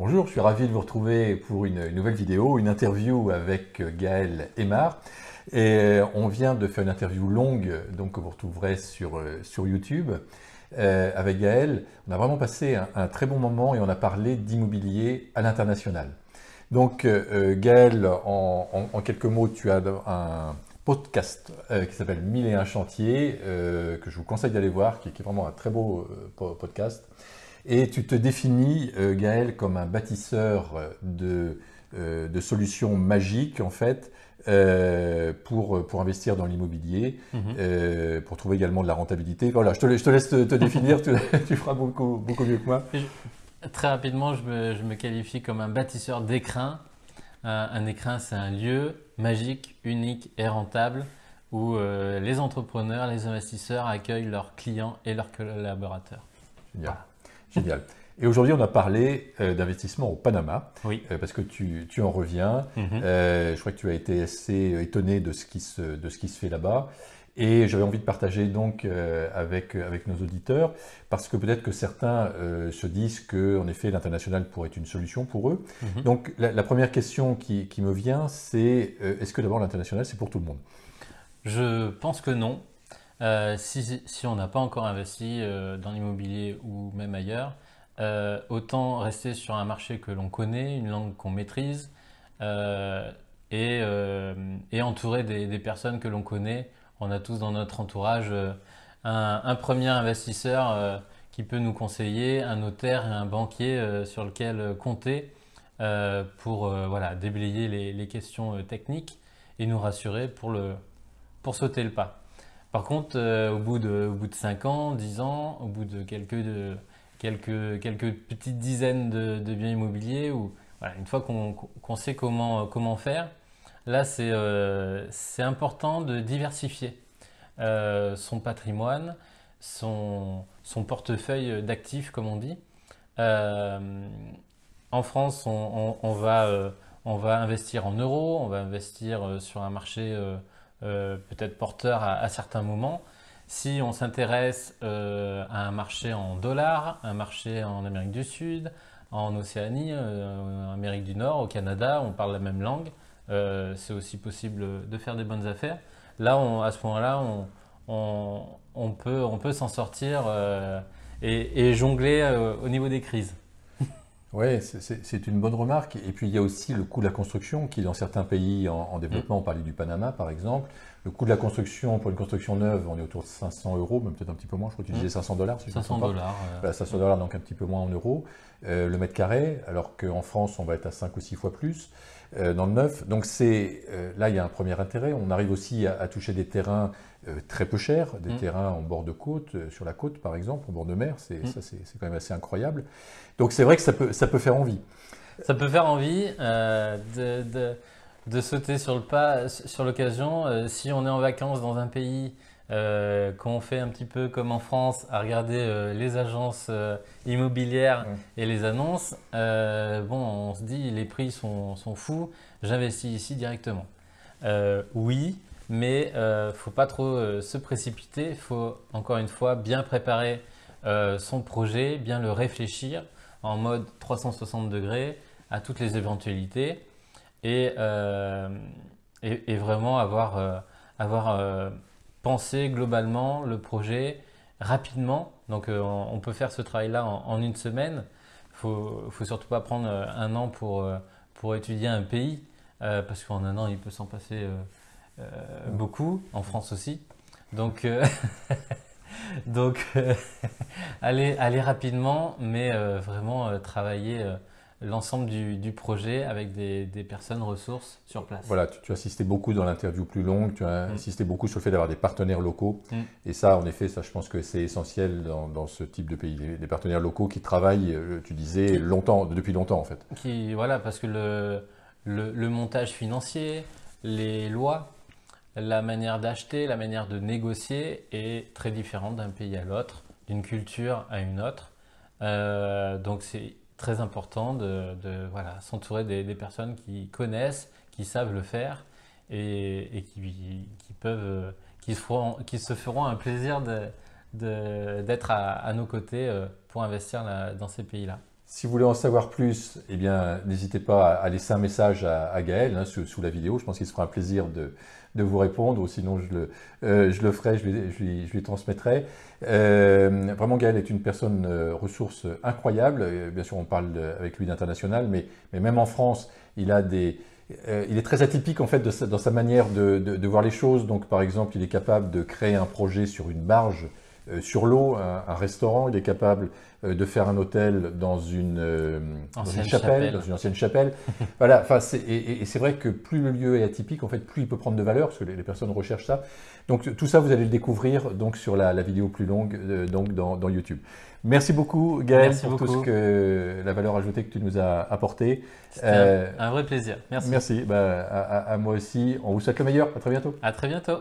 Bonjour, je suis ravi de vous retrouver pour une nouvelle vidéo, une interview avec Gaël Aymar. Et on vient de faire une interview longue, donc que vous retrouverez sur YouTube. Avec Gaël, on a vraiment passé un très bon moment et on a parlé d'immobilier à l'international. Donc Gaël, en quelques mots, tu as un podcast qui s'appelle 1001 chantiers, que je vous conseille d'aller voir, qui est vraiment un très beau podcast. Et tu te définis, Gaël, comme un bâtisseur de solutions magiques, en fait, pour investir dans l'immobilier, pour trouver également de la rentabilité. Voilà, je te laisse te définir, tu feras beaucoup mieux que moi. Très rapidement, je me qualifie comme un bâtisseur d'écrins. Un écrin, c'est un lieu magique, unique et rentable où les entrepreneurs, les investisseurs accueillent leurs clients et leurs collaborateurs. Génial. Voilà. Génial. Et aujourd'hui, on a parlé d'investissement au Panama, Oui. parce que tu en reviens. Je crois que tu as été assez étonné de ce qui se fait là-bas. Et j'avais envie de partager donc avec nos auditeurs, parce que peut-être que certains se disent qu'en effet, l'international pourrait être une solution pour eux. Donc la première question qui me vient, c'est est-ce que d'abord l'international, c'est pour tout le monde? Je pense que non. Si on n'a pas encore investi dans l'immobilier ou même ailleurs, autant rester sur un marché que l'on connaît, une langue qu'on maîtrise et entourer des personnes que l'on connaît. On a tous dans notre entourage un premier investisseur qui peut nous conseiller, un notaire et un banquier sur lequel compter pour voilà, déblayer les questions techniques et nous rassurer pour sauter le pas. Par contre, au bout de 5 ans, 10 ans, au bout de quelques petites dizaines de biens immobiliers, ou voilà, une fois qu'on sait comment faire, là c'est important de diversifier son patrimoine, son portefeuille d'actifs, comme on dit. Euh, En France, on va investir en euros, on va investir sur un marché peut-être porteur à certains moments. Si on s'intéresse à un marché en dollars, un marché en Amérique du Sud, en Océanie, en Amérique du Nord, au Canada, on parle la même langue, c'est aussi possible de faire des bonnes affaires. Là, à ce moment-là, on peut s'en sortir et jongler au niveau des crises. Oui, c'est une bonne remarque. Et puis il y a aussi le coût de la construction qui, dans certains pays en développement, on parlait du Panama par exemple, le coût de la construction pour une construction neuve, on est autour de 500 euros, même peut-être un petit peu moins, je crois que tu disais 500 dollars, si je ne me 500 trompe pas. dollars. Voilà, 500 dollars, donc un petit peu moins en euros. Le mètre carré, alors qu'en France, on va être à 5 ou 6 fois plus dans le neuf. Donc là, il y a un premier intérêt. On arrive aussi à toucher des terrains très peu chers, des terrains en bord de côte, sur la côte par exemple, en bord de mer. Ça, c'est quand même assez incroyable. Donc c'est vrai que ça peut faire envie. Ça peut faire envie de sauter sur le pas, sur l'occasion. Si on est en vacances dans un pays, qu'on fait un petit peu comme en France, à regarder les agences immobilières et les annonces, bon, on se dit les prix sont fous, j'investis ici directement. Oui, mais faut pas trop se précipiter. Il faut encore une fois bien préparer son projet, bien le réfléchir en mode 360 degrés à toutes les éventualités et, et vraiment avoir pensé globalement le projet rapidement. Donc on peut faire ce travail-là en une semaine. Faut surtout pas prendre un an pour étudier un pays parce qu'en un an il peut s'en passer beaucoup, en France aussi. Donc Donc, aller rapidement, mais vraiment travailler l'ensemble du projet avec des personnes ressources sur place. Voilà, tu as insisté beaucoup dans l'interview plus longue, tu as insisté beaucoup sur le fait d'avoir des partenaires locaux. Et ça, en effet, ça, je pense que c'est essentiel dans ce type de pays. Des partenaires locaux qui travaillent, tu disais, depuis longtemps en fait. Voilà, parce que le montage financier, les lois, la manière d'acheter, la manière de négocier est très différente d'un pays à l'autre, d'une culture à une autre. Donc c'est très important voilà, s'entourer des personnes qui connaissent, qui savent le faire et qui peuvent, qui se feront un plaisir d'être à nos côtés pour investir dans ces pays-là. Si vous voulez en savoir plus, eh bien, n'hésitez pas à laisser un message à Gaël hein, sous la vidéo. Je pense qu'il se fera un plaisir de vous répondre, ou sinon je le ferai, je lui transmettrai. Vraiment, Gaël est une personne ressource incroyable. Bien sûr, on parle avec lui d'international, mais même en France, il est très atypique en fait dans sa manière de voir les choses. Donc, par exemple, il est capable de créer un projet sur une barge sur l'eau, un restaurant. Il est capable de faire un hôtel dans une chapelle, dans une ancienne chapelle. Voilà. Enfin, et c'est vrai que plus le lieu est atypique, en fait, plus il peut prendre de valeur, parce que les personnes recherchent ça. Donc tout ça, vous allez le découvrir donc sur la vidéo plus longue donc dans YouTube. Merci beaucoup, Gaël, pour tout la valeur ajoutée que tu nous as apporté. C'était un vrai plaisir. Merci. Merci. À moi aussi. On vous souhaite le meilleur. À très bientôt. À très bientôt.